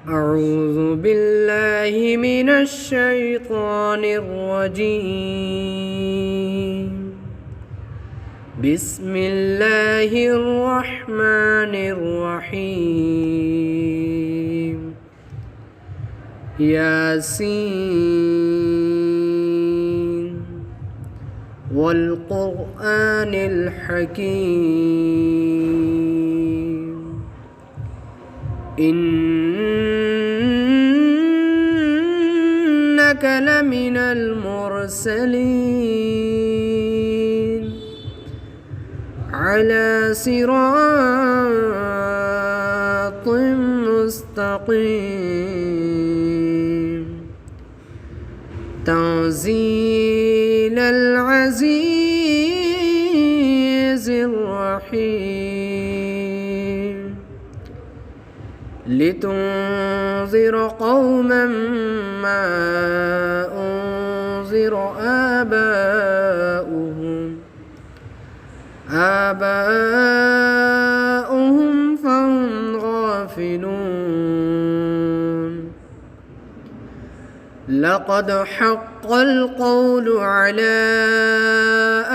أعوذ بالله من الشيطان الرجيم. بسم الله الرحمن الرحيم. ياسين والقرآن الحكيم. إنك لمن المرسلين على صراط مستقيم. تنزيل العزيز الرحيم. لتنذر قوما ما أنذر آباؤهم فهم غافلون. لقد حق القول على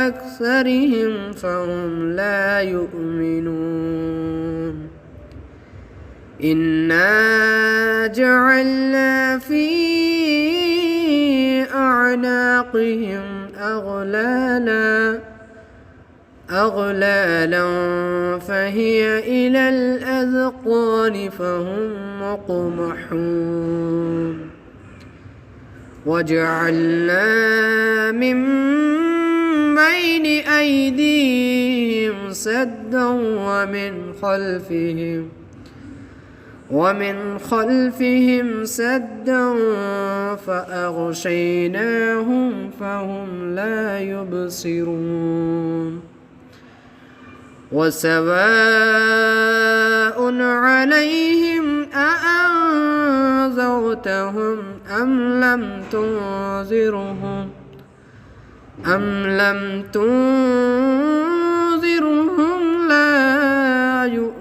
أكثرهم فهم لا يؤمنون. إنا جعلنا في أعناقهم أغلالا فهي إلى الأذقان فهم مقمحون. وجعلنا من بين أيديهم سدا ومن خلفهم سدا فأغشيناهم فهم لا يبصرون. وسواء عليهم أأنذرتهم أم لم تنذرهم لا يؤمنون.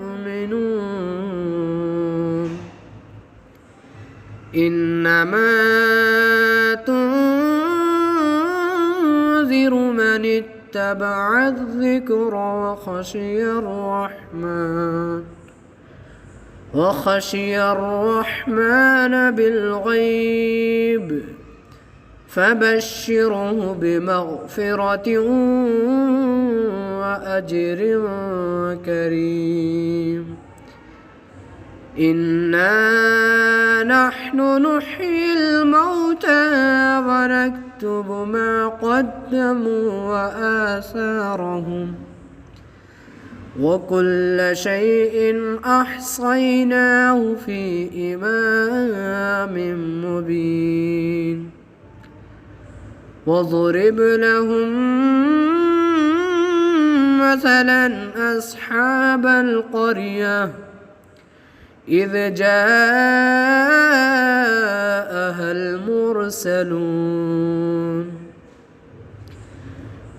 إنما تنذر من اتبع الذكر وخشي الرحمن بالغيب فبشره بمغفرة وأجر كريم. إنا نحن نحيي الموتى ونكتب ما قدموا وآثارهم وكل شيء أحصيناه في إمام مبين. واضرب لهم مثلا أصحاب القرية إذ جاءها المرسلون.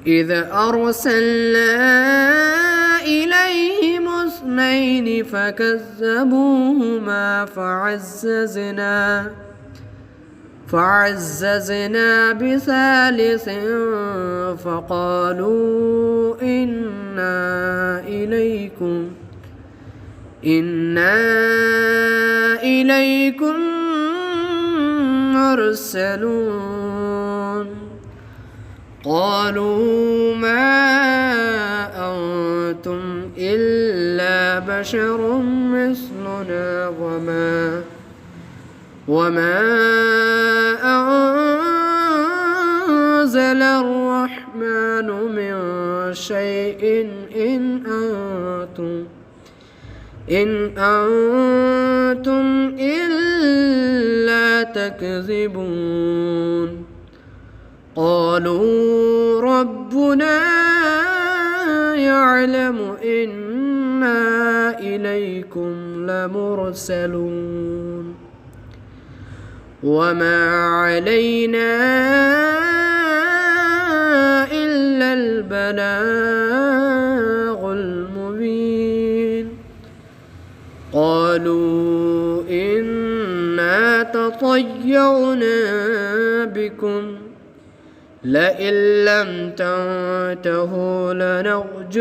إذ أرسلنا إليهم اثنين فكذبوهما فعززنا بثالث فقالوا إنا إليكم مرسلون. قالوا ما أنتم إلا بشر مثلنا وما أنزل الرحمن من شيء إن أنتم إلا تكذبون. قالوا ربنا يعلم إنا إليكم لمرسلون وما علينا إلا البلاغ المبين. قالوا إن تطيرنا بكم لئن لم تنتهوا لنرجمنكم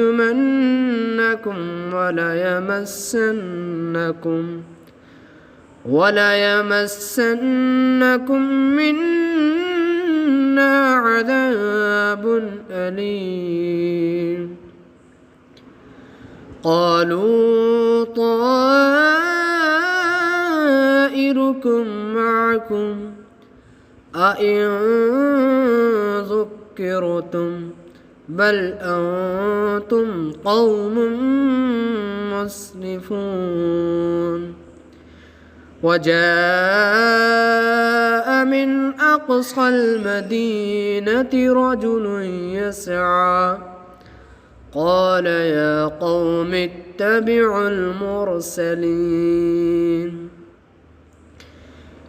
وليمسنكم منا عذاب أليم. قالوا طائركم معكم أئن ذكرتم بل أنتم قوم مسرفون. وجاء من أقصى المدينة رجل يسعى قال يا قوم اتبعوا المرسلين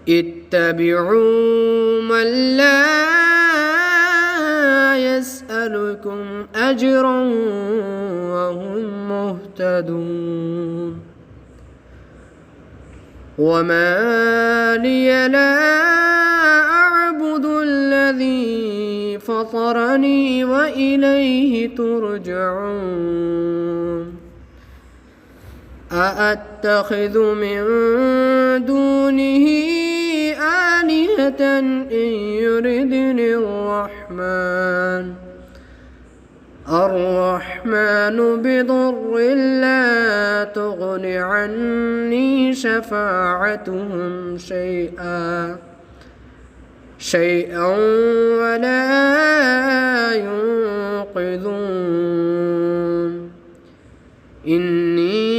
اتبعوا من لا يسألكم أجرا وهم مهتدون. وما لي لا أعبد الذي فطرني وإليه ترجعون. أأتخذ من دونه آلهة إن يردني الرحمن بضر لا تغن عني شفاعتهم شيئا ولا ينقذون. إني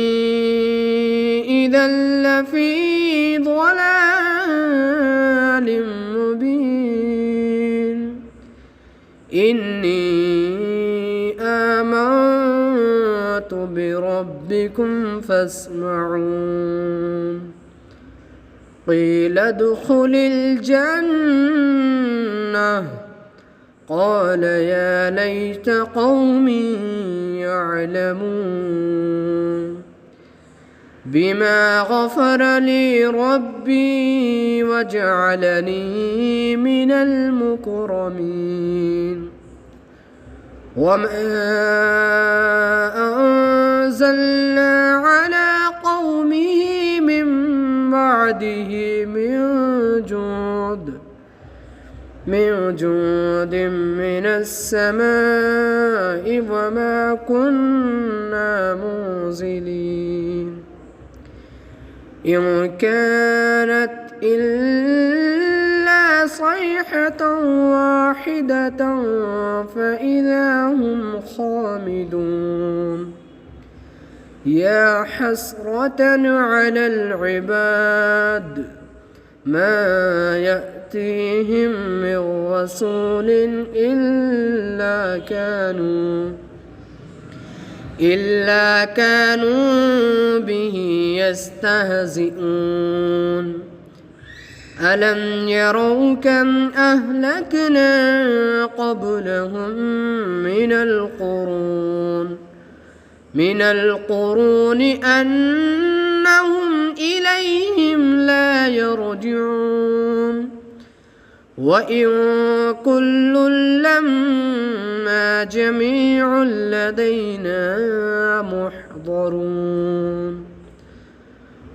إذا لفي ضلال مبين. إني آمنت بربكم فاسمعون. قيل ادخل الجنة قال يا ليت قومي يعلمون بما غفر لي ربي وجعلني من المكرمين. وما أنزلنا على قومه من بعده من جود من السماء وما كنا منزلين. إن كانت إلا صيحة واحدة فإذا هم خامدون. يا حسرة على العباد ما يأتيهم من رسول إلا كانوا به يستهزئون. ألم يروا كم أهلكنا قبلهم من القرون أنهم إليهم لا يرجعون. وإن كل لما جميع لدينا محضرون.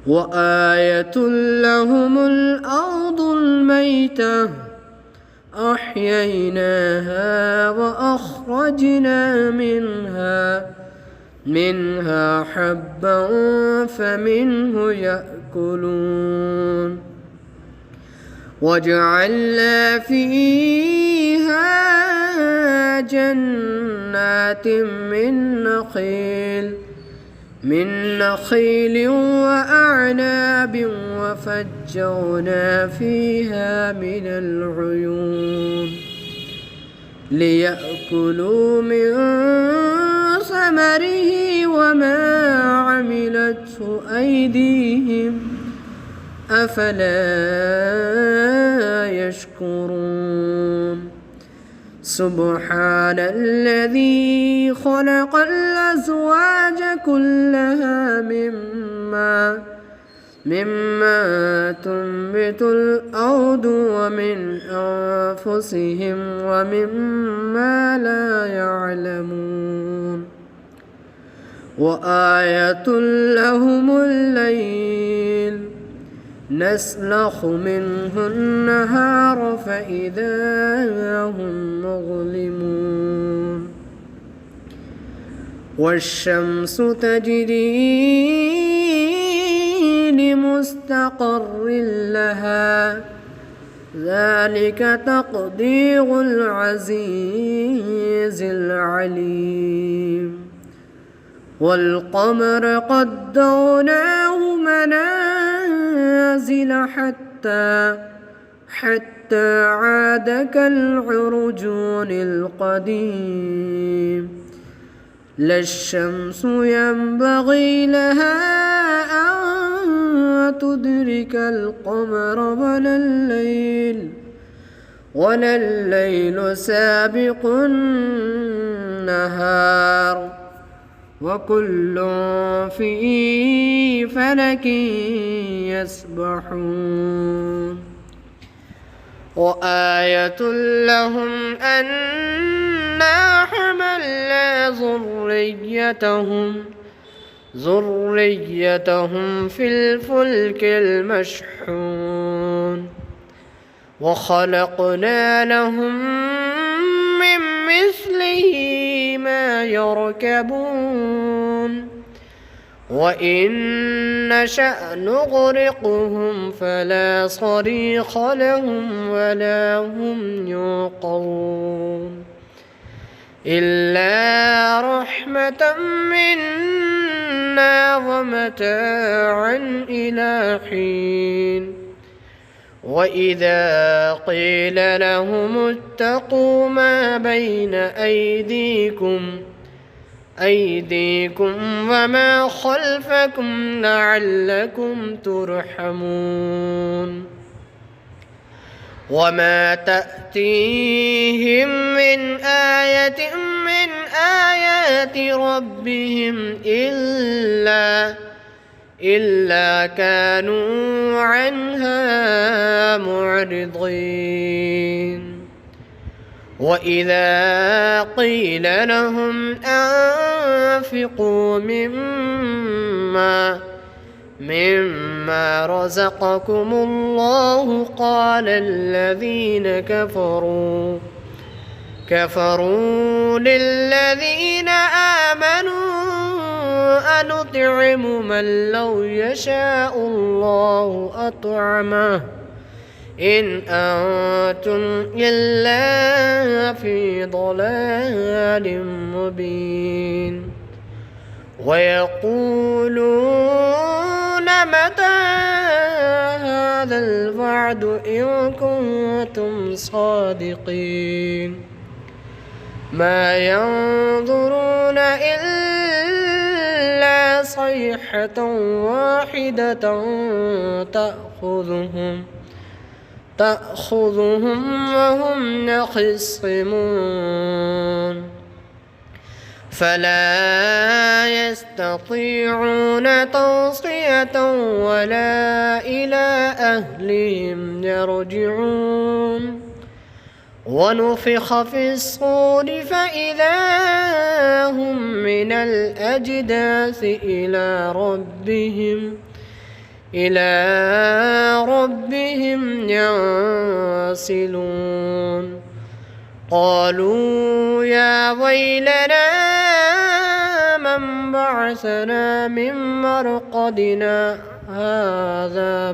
وآية لهم الأرض الميتة أحييناها وأخرجنا منها حبا فمنه يأكلون. وجعلنا فيها جنات من نخيل وأعناب وفجرنا فيها من العيون ليأكلوا من ثمره وما عملته أيديهم أفلا يشكرون. سبحان الذي خلق الأزواج كلها مما تنبت الأرض ومن أنفسهم ومما لا يعلمون وآية لهم الليل نسلخ منه النهار فإذا هم مظلمون والشمس تجري لمستقر لها ذلك تقدير العزيز العليم والقمر قدرناه منازل حتى عاد كالعرجون القديم لا الشمس ينبغي لها أن تدرك القمر ولا الليل سابق النهار وكل في فلك يسبحون وآية لهم أنا حملنا ذريتهم في الفلك المشحون وخلقنا لهم من مثله ما يركبون وإن نشأ نغرقهم فلا صريخ لهم ولا هم ينقذون إلا رحمة منا ومتاعا إلى حين وإذا قيل لهم اتقوا ما بين أيديكم وما خلفكم لعلكم ترحمون وما تأتيهم من آية من آيات ربهم إلا كانوا عنها معرضين وإذا قيل لهم أنفقوا مما رزقكم الله قال الذين كفروا للذين آمنوا أنطعم من لو يشاء الله أطعمه إن أنتم إلا في ضلال مبين ويقولون متى هذا الوعد إن كنتم صادقين ما ينظرون إلا صيحة واحدة تأخذهم وهم يخصمون فلا يستطيعون توصية ولا إلى أهلهم يرجعون ونفخ في الصور فإذا هم من الأجداث إلى ربهم ينسلون قالوا يا ويلنا من بعثنا من مرقدنا هذا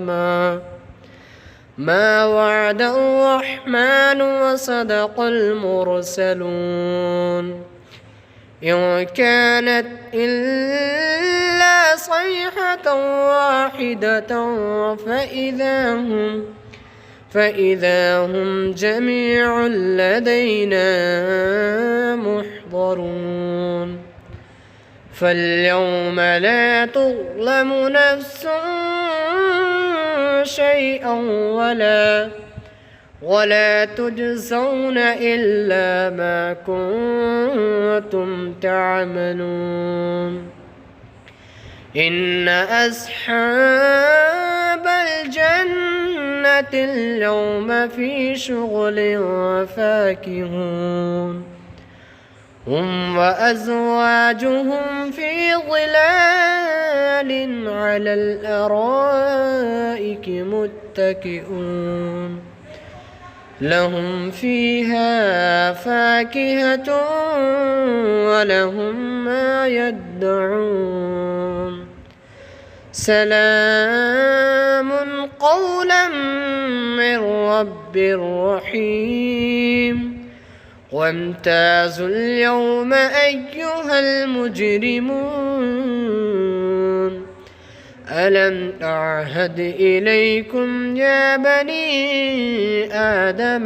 ما وعد الرحمن وصدق المرسلون إن كانت إلا صيحة واحدة فإذا هم جميع لدينا محضرون فاليوم لا تظلم نفس شيئا ولا تجزون إلا ما كنتم تعملون إن أصحاب الجنة اليوم في شغل فاكهون هم وأزواجهم في ظلال على الأرائك متكئون لهم فيها فاكهة ولهم ما يدعون سلام قولا من رب رحيم وامتازوا اليوم أيها المجرمون ألم أعهد إليكم يا بني آدم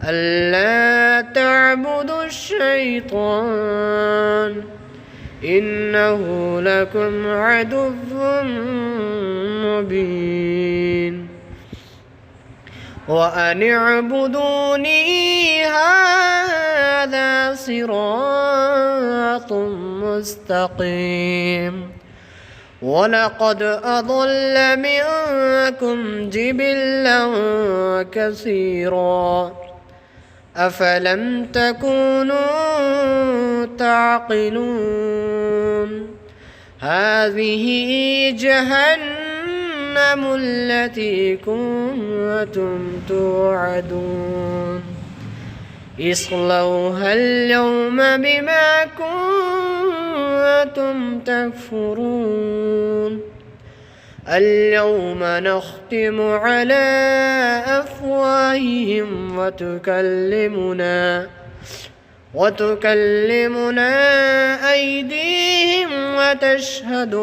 ألا تعبدوا الشيطان إنه لكم عدو مبين وأن اعبدوني هذا صراط مستقيم ولقد أضل منكم جبلا كثيرا أفلم تكونوا تعقلون هذه جهنم التي كنتم توعدون اصلوها اليوم بما كنتم تكفرون اليوم نختم على أفواههم وتكلمنا أيديهم وتشهد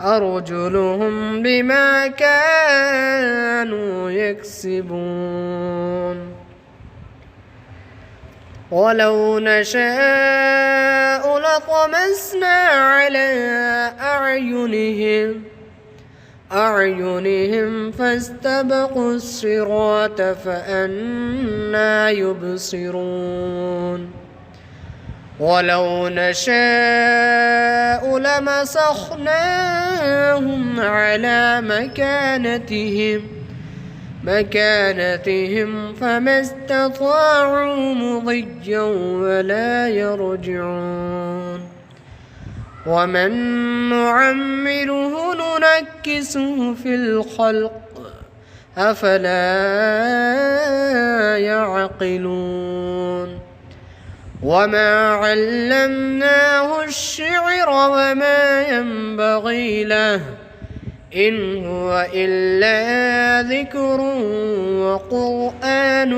أرجلهم بما كانوا يكسبون ولو نشاء لطمسنا على أعينهم فاستبقوا الصراط فأنى يبصرون ولو نشاء لمسخناهم على مكانتهم فما استطاعوا مضيا ولا يرجعون ومن نعمره ننكسه في الخلق أفلا يعقلون وما علمناه الشعر وما ينبغي له إن هو إلا ذكر وقرآن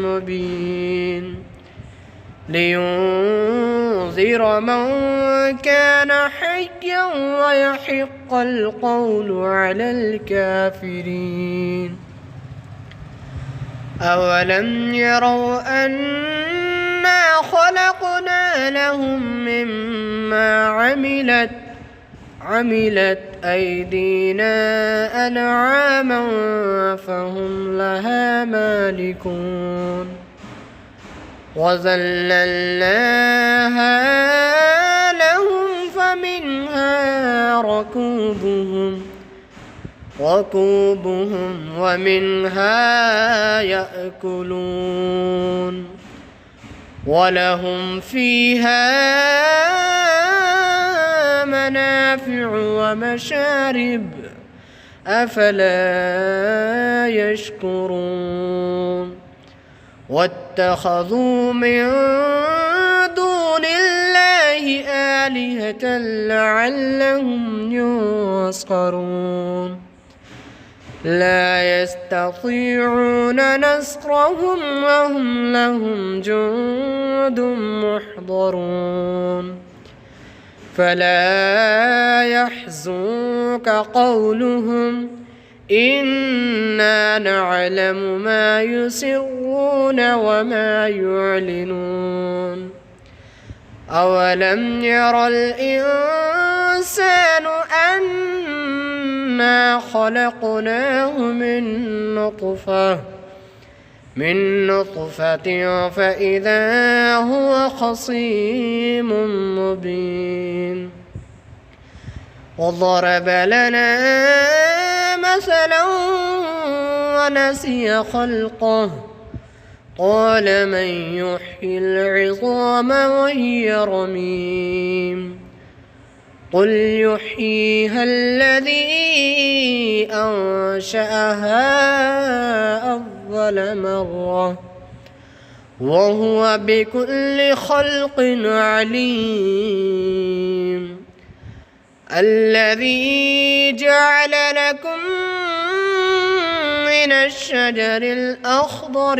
مبين لينذر من كان حيا ويحق القول على الكافرين أولم يروا أنا خلقنا لهم مما عملت أيدينا أنعاما فهم لها مالكون وذللناها لهم فمنها ركوبهم ومنها يأكلون ولهم فيها منافع ومشارب أفلا يشكرون واتخذوا من دون الله آلهة لعلهم ينصرون لا يستطيعون نصرهم وهم لهم جند محضرون فلا يحزنك قولهم إنا نعلم ما يسرون وما يعلنون أولم ير الإنسان أنا خلقناه من من نطفة فإذا هو خصيم مبين وضرب لنا مثلا ونسي خلقه قال من يحيي العظام وهي رميم قل يحييها الذي أنشأها أول مرة وهو بكل خلق عليم الذي جعل لكم من الشجر الأخضر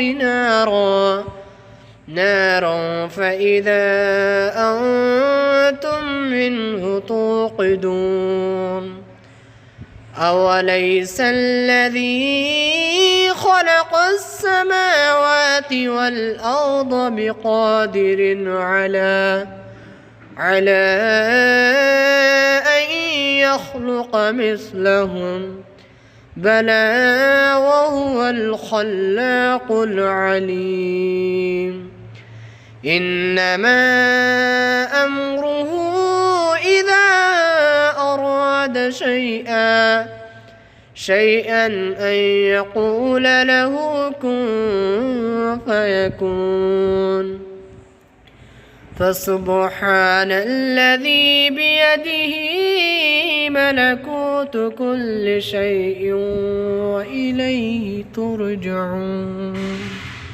نارا فإذا أنتم منه توقدون أوليس الذي خلق السماوات والأرض بقادر على أن يخلق مثلهم بلى وهو الخلاق العليم إنما أمره إذا أراد شيئا أن يقول له كن فيكون فسبحان الذي بيده ملكوت كل شيء وإليه ترجعون.